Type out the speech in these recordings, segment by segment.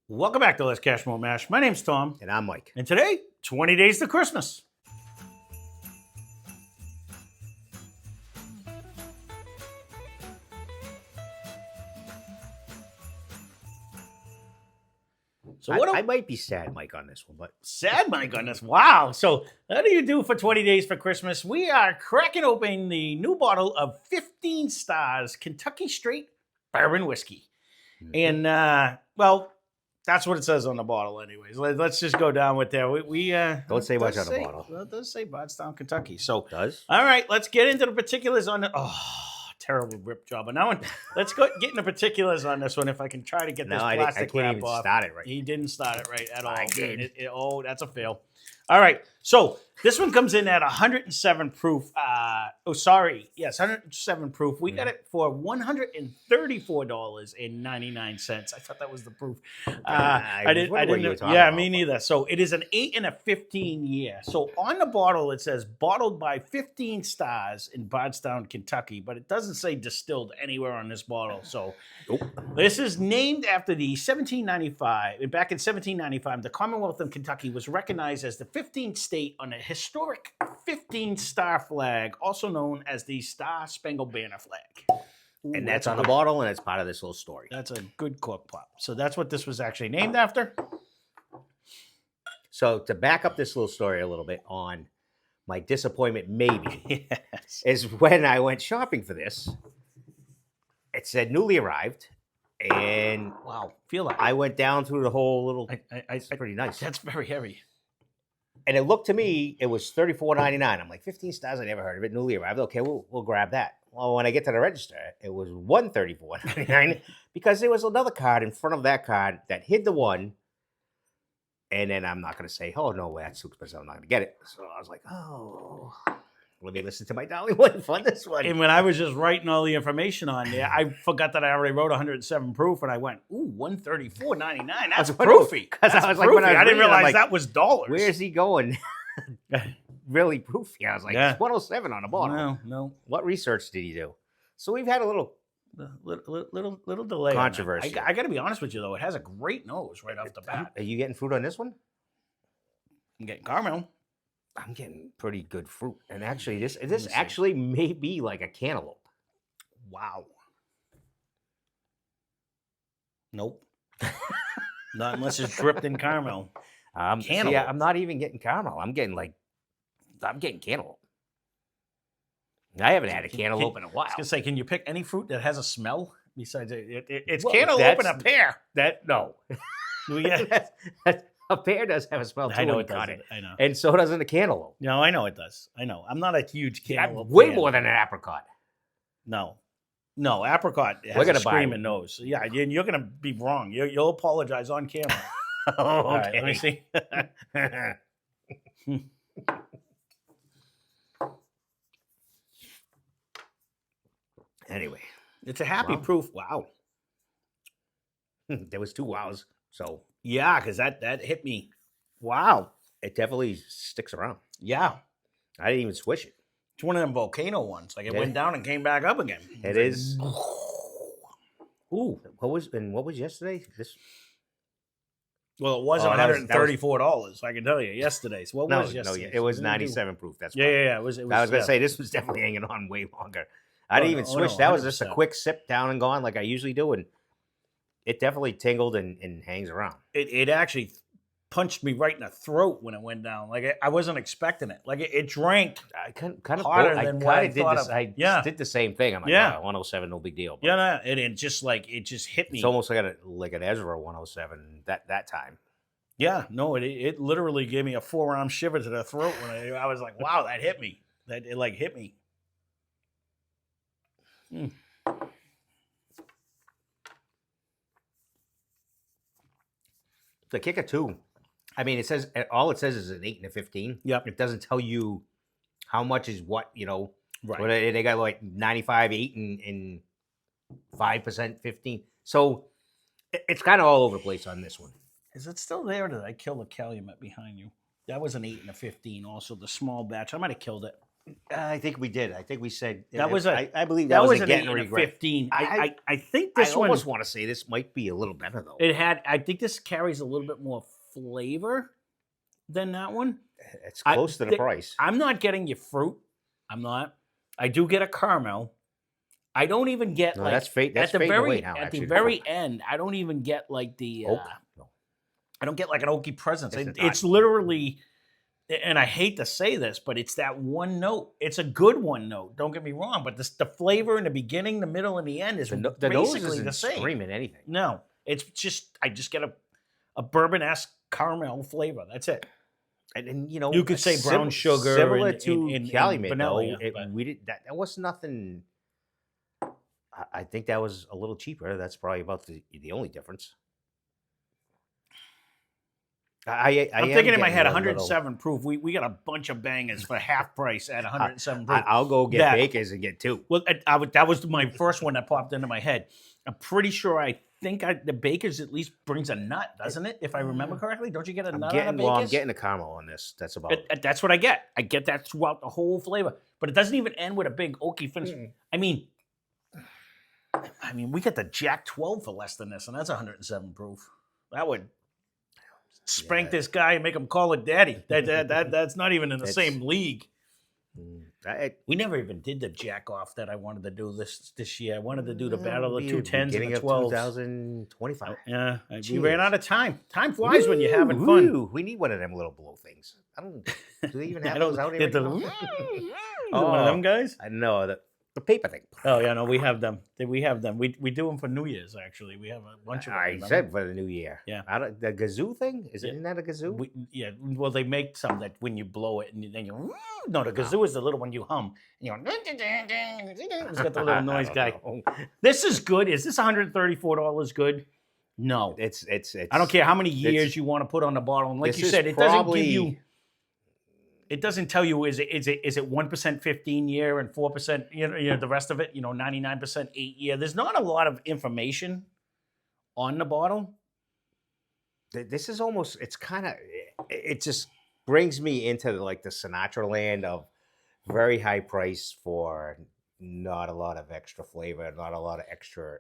Welcome back to Lesscashmoremash. My name's Tom. And I'm Mike. And today, 20 days to Christmas. So I might be sad, Mike, on this one, but sad, my goodness. Wow. So what do you do for 20 days for Christmas? We are cracking open the new bottle of 15 Stars Kentucky Straight Bourbon Whiskey. And, well, that's what it says on the bottle anyways. Let's just go down with that. We don't say much on the bottle. Well, it does say Bardstown, Kentucky. So it does? All right, let's get into the particulars on it. Terrible rip job. But now let's get into particulars on this one if I can try to get this plastic I can't wrap even off. start it right. He didn't start it right at all. I did. That's a fail. All right, so this one comes in at 107 proof. 107 proof. We got it for $134.99. I thought that was the proof. I didn't. Yeah, me neither. So it is an 8 and a 15 year. So on the bottle it says bottled by 15 Stars in Bardstown, Kentucky, but it doesn't say distilled anywhere on this bottle. So this is named after the 1795. Back in 1795, the Commonwealth of Kentucky was recognized as the 15th state on a historic 15-star flag, also known as the Star Spangled Banner flag. And that's on the bottle, and it's part of this little story. That's a good cork pop. So that's what this was actually named after. So to back up this little story a little bit on my disappointment, maybe, is when I went shopping for this, it said newly arrived, and wow, feel like I went down through the whole little. It's pretty nice. That's very heavy. And it looked to me, it was $34.99. I'm like, 15 Stars, I never heard of it. Newly arrived. Okay, we'll grab that. Well, when I get to the register, it was $134.99 because there was another card in front of that card that hid the one. And then I'm not going to say, oh, no, that's too expensive. I'm not going to get it. So I was like, oh, let me listen to my darling wife on this one. And when I was just writing all the information on there, I forgot that I already wrote 107 proof, and I went, ooh, $134.99. That's proofy. Because I was like, when I didn't realize that was dollars. Where is he going? Really proofy. I was like, it's 107 on the bottle. No. What research did he do? So we've had a little delay. Controversy. I got to be honest with you, though. It has a great nose right off the bat. Are you getting fruit on this one? I'm getting caramel. I'm getting pretty good fruit. And actually, this actually may be like a cantaloupe. Wow. Nope. Not unless it's dripped in caramel. See, I'm not even getting caramel. I'm getting cantaloupe. I haven't had a cantaloupe in a while. I was going to say, can you pick any fruit that has a smell besides it's cantaloupe and a pear? No. A pear does have a smell too. I know it does. I know. And so doesn't a cantaloupe. No, I know it does. I know. I'm not a huge cantaloupe. Way more than an apricot. No, apricot has a screaming nose. Yeah, you're going to be wrong. You'll apologize on camera. Okay. All right, let me see. Anyway. It's a happy proof. Wow. There was 2 wows. So yeah, because that hit me. Wow. It definitely sticks around. Yeah. I didn't even swish it. It's one of them volcano ones. Like it went down and came back up again. It is. Ooh, what was yesterday? Well, it wasn't $134. I can tell you yesterday's. What was yesterday? No, it was 97 proof. That's yeah. It was. I was gonna say this was definitely hanging on way longer. I didn't even switch. That was just a quick sip down and gone, like I usually do, and it definitely tingled and hangs around. It actually punched me right in the throat when it went down. Like I wasn't expecting it. Like it drank. I kind of harder than what I thought of. I did the same thing. I'm like, 107, no big deal. But no, it just hit me. It's almost like an Ezra 107 that time. Yeah, no, it literally gave me a 4-arm shiver to the throat when I was like, wow, that hit me. That it like hit me. The kicker too. I mean, all it says is an 8 and a 15. Yep. It doesn't tell you how much is what, Right. What, they got like 95, 8 and 5%, 15. So it's kind of all over the place on this one. Is it still there or did I kill the Calumet behind you? That was an 8 and a 15 also, the small batch. I might have killed it. I think we did. I think we said That was I believe that was a an get 8 and and a regret. 15. I think this I one almost want to say this might be a little better though. I think this carries a little bit more flavor than that one. It's close to the price. I'm not getting your fruit. I'm not. I do get a caramel. I don't even get like that's fate. That's at the fading very away now. at Actually, the very end. I don't even get like the. Oak? No. I don't get like an oaky presence. It's It's not. literally, and I hate to say this, but it's that one note. It's a good one note. Don't get me wrong, but the flavor in the beginning, the middle, and the end is The nose basically isn't the same. screaming anything. No, it's just I just get a bourbon-esque caramel flavor. That's it. And you could say brown sugar, similar and, to and Calumet. vanilla. We did that. That was nothing. I think that was a little cheaper. That's probably about the only difference. I'm thinking in my head, 107 proof. We got a bunch of bangers for half price at 107 proof. I'll go get Baker's and get 2. Well, that was my first one that popped into my head. I'm pretty sure. I think the Baker's at least brings a nut, doesn't it? If I remember correctly, don't you get a nut out of Baker's? Well, I'm getting a caramel on this. That's about. That's what I get. I get that throughout the whole flavor, but it doesn't even end with a big oaky finish. I mean, we get the Jack 12 for less than this, and that's 107 proof. That would spank this guy and make him call it daddy. That's not even in the same league. We never even did the jack off that I wanted to do this year. I wanted to do the battle of the 210s and the 12s. 2025. Yeah, we ran out of time. Time flies when you're having fun. We need one of them little blow things. I don't. Do they even have those out here? One of them guys? I know the paper thing. Oh yeah, no, we have them. We have them. We do them for New Year's. Actually, we have a bunch of them. I said for the New Year. Yeah, the kazoo thing isn't that a kazoo? Well, they make some that when you blow it and then you. No, the kazoo is the little one you hum. And you go. It's got the little noise guy. This is good. Is this $134 good? No, it's. I don't care how many years you want to put on the bottle. And like you said, it doesn't give you. It doesn't tell you is it 1% 15 year and 4% you know the rest of it 99% 8 year. There's not a lot of information on the bottle. This is almost it just brings me into like the Sinatra land of very high price for not a lot of extra flavor, not a lot of extra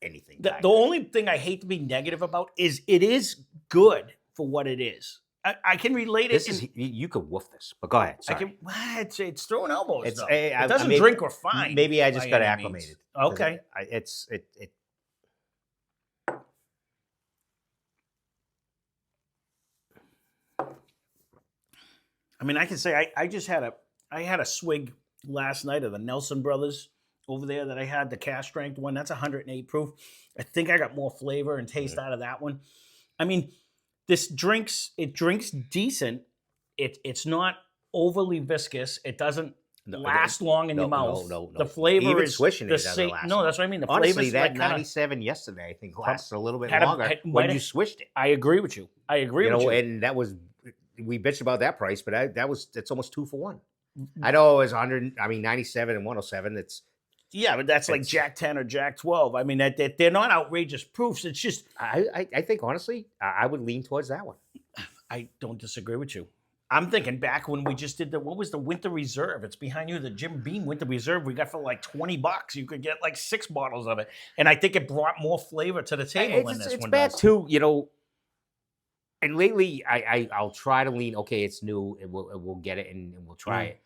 anything. The only thing I hate to be negative about is it is good for what it is. I can relate it. You could woof this, but go ahead. Sorry. It's throwing elbows. It doesn't drink or fine. Maybe I just got acclimated. Okay. I can say I just had a swig last night of the Nelson Brothers over there that I had, the cask strength one. That's 108 proof. I think I got more flavor and taste out of that one. This drinks decent. It's not overly viscous. It doesn't last long in your mouth. No. The flavor even is swishing the it doesn't same. last No, long. that's what I mean. The Honestly, that like 97 yesterday, I think, lasted a little bit longer when you swished it. I agree with you. And that was we bitched about that price, but it's almost 2 for 1. I know it was 100. 97 and 107. But that's like Jack 10 or Jack 12. They're not outrageous proofs. It's just I think honestly, I would lean towards that one. I don't disagree with you. I'm thinking back when we just did what was the Winter Reserve? It's behind you, the Jim Beam Winter Reserve. We got for like $20. You could get like 6 bottles of it, and I think it brought more flavor to the table than this one. It's bad too, And lately, I'll try to lean. Okay, it's new, and we'll get it, and we'll try it.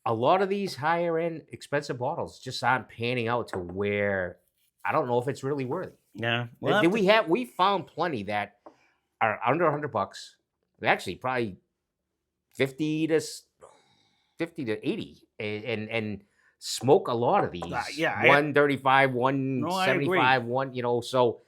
A lot of these higher end, expensive bottles just aren't panning out to where I don't know if it's really worthy. Yeah, we found plenty that are under $100. Actually, probably 50 to 80, and smoke a lot of these. 135, 175, So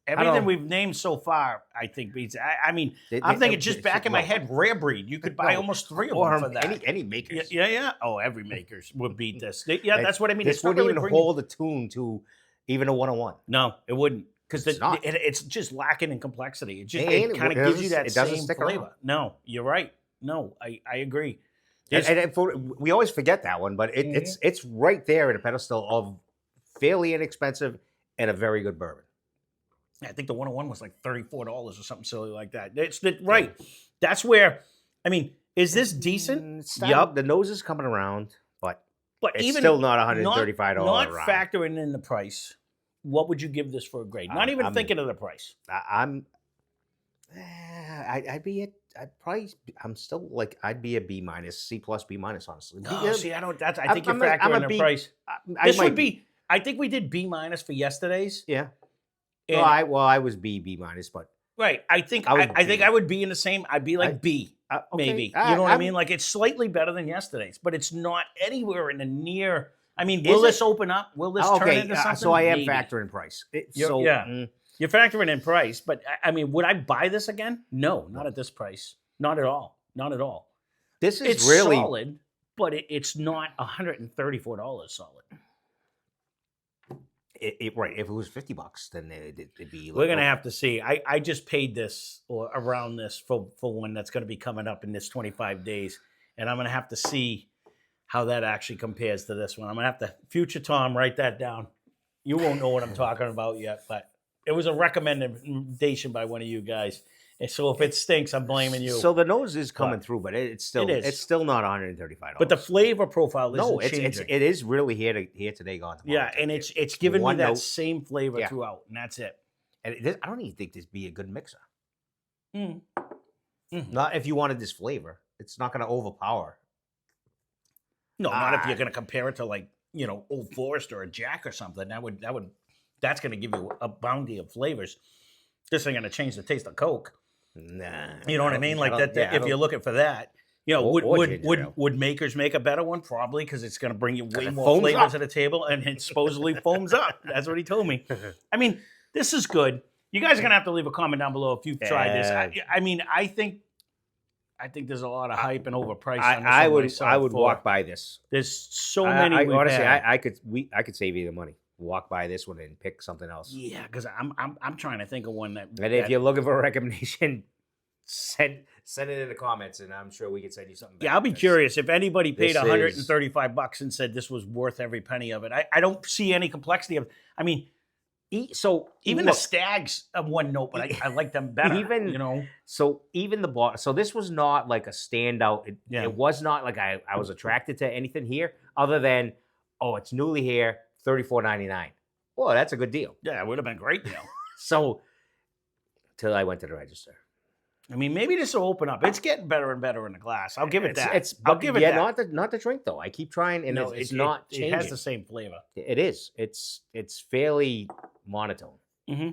everything we've named so far, I think beats. I'm thinking just back in my head, Rare Breed. You could buy almost 3 of them for that. Any makers. Yeah. Oh, every makers would beat this. That's what I mean. This wouldn't even hold a tune to even a 101. No, it wouldn't. Because it's just lacking in complexity. It kind of gives you that same flavor. No, you're right. No, I agree. We always forget that one, but it's right there in a pedestal of fairly inexpensive and a very good bourbon. I think the 101 was like $34 or something silly like that. Right. That's where, Is this decent? Yup. The nose is coming around, but it's even still not $135. Not ride. factoring in the price. What would you give this for a grade? Not even thinking of the price. I'd be at. I'm still like I'd be a B minus, C plus, B minus. Honestly, Oh, see, I don't. I think you're factoring in the price. This would be. I think we did B minus for yesterday's. Yeah. I was B minus, but right. I think I would be in the same. I'd be like B, okay. Maybe. You know what I mean? Like it's slightly better than yesterday's, but it's not anywhere in the near. I mean, will this open up? Will this turn into something? So I am factoring price. You're factoring in price, but I mean, would I buy this again? No, not at this price. Not at all. Not at all. It's really solid, but it's not $134 solid. Right. If it was $50, then it'd be. We're gonna have to see. I just paid this or around this for one that's going to be coming up in this 25 days, and I'm gonna have to see how that actually compares to this one. I'm gonna have to future Tom write that down. You won't know what I'm talking about yet, but it was a recommendation by one of you guys. And so if it stinks, I'm blaming you. So the nose is coming through, but it's still not $135. But the flavor profile isn't changing. It is really here today, gone tomorrow. Yeah, and it's giving me that same flavor throughout, and that's it. And I don't even think this be a good mixer. Not if you wanted this flavor. It's not going to overpower. No, not if you're going to compare it to like Old Forester or Jack or something. That's going to give you a bounty of flavors. This ain't going to change the taste of Coke. Nah, you know what I mean? Like that. If you're looking for that, would makers make a better one? Probably, because it's going to bring you way more flavors to the table, and it supposedly foams up. That's what he told me. I mean, this is good. You guys are going to have to leave a comment down below if you've tried this. I mean, I think there's a lot of hype and overpriced. I would walk by this. There's so many. Honestly, I could save you the money. Walk by this one and pick something else. Yeah, because I'm trying to think of one that. And if you're looking for a recommendation, send it in the comments, and I'm sure we can send you something. Yeah, I'll be curious if anybody paid $135 and said this was worth every penny of it. I don't see any complexity of it. I mean, even the Stags of one note, but I like them better. So even the bottle. So this was not like a standout. It was not like I was attracted to anything here other than it's newly here. $34.99. Well, that's a good deal. Yeah, it would have been a great deal. So, till I went to the register. I mean, maybe this will open up. It's getting better and better in the glass. I'll give it that. I'll give it that. Not the drink though. I keep trying, and it's not changing. It has the same flavor. It is. It's fairly monotone. Mm-hmm.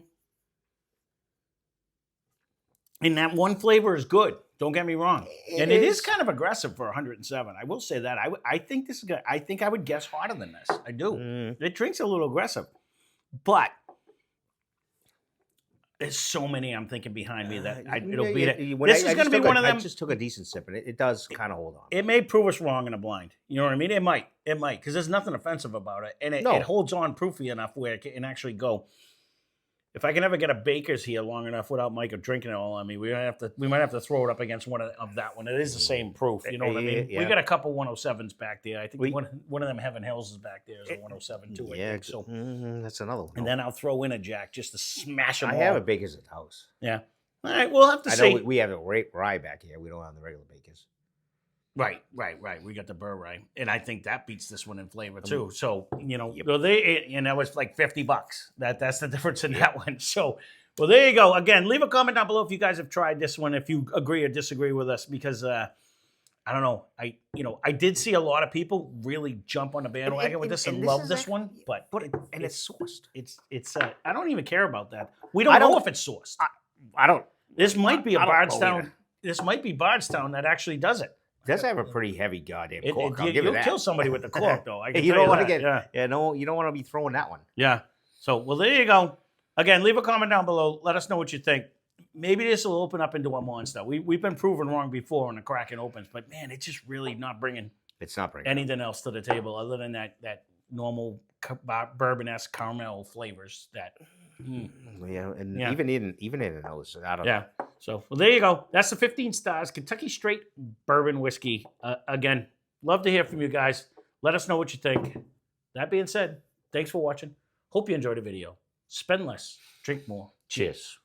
And that one flavor is good. Don't get me wrong. It is kind of aggressive for 107. I will say that. I think this is good. I think I would guess hotter than this. I do. It drinks a little aggressive. But there's so many I'm thinking behind me that it'll beat it. This is going to be one of them. I just took a decent sip, and it does kind of hold on. It may prove us wrong in a blind. You know what I mean? It might. Because there's nothing offensive about it. And it holds on proofy enough where it can actually go. If I can ever get a Baker's here long enough without Micah drinking it all on me, we might have to throw it up against one of that one. It is the same proof, you know what I mean? Yeah. We got a couple 107s back there. I think one of them Heaven Hills is back there is a 107 too. I think so. That's another one. And then I'll throw in a Jack just to smash them all. I have a Baker's at the house. Yeah. All right, we'll have to see. I know we have a rye back here. We don't have the regular Baker's. Right. We got the burr rye, and I think that beats this one in flavor too. So that was like $50. That's the difference in that one. So, well, there you go. Again, leave a comment down below if you guys have tried this one, if you agree or disagree with us, because I don't know. I did see a lot of people really jump on the bandwagon with this and love this one, but it's sourced. It's I don't even care about that. We don't know if it's sourced. I don't. This might be Bardstown. This might be Bardstown that actually does it. It does have a pretty heavy goddamn cork. You'll kill somebody with the cork, though. You don't want to get. No, you don't want to be throwing that one. Yeah. So, well, there you go. Again, leave a comment down below. Let us know what you think. Maybe this will open up into a monster. We've been proven wrong before when the Kraken opens, but man, it's just really not bringing. It's not bringing anything else to the table other than that normal bourbon-esque caramel flavors. Even in the nose. I don't know. So, well, there you go. That's the 15 stars Kentucky Straight Bourbon Whiskey. Again, love to hear from you guys. Let us know what you think. That being said, thanks for watching. Hope you enjoyed the video. Spend less, drink more. Cheers.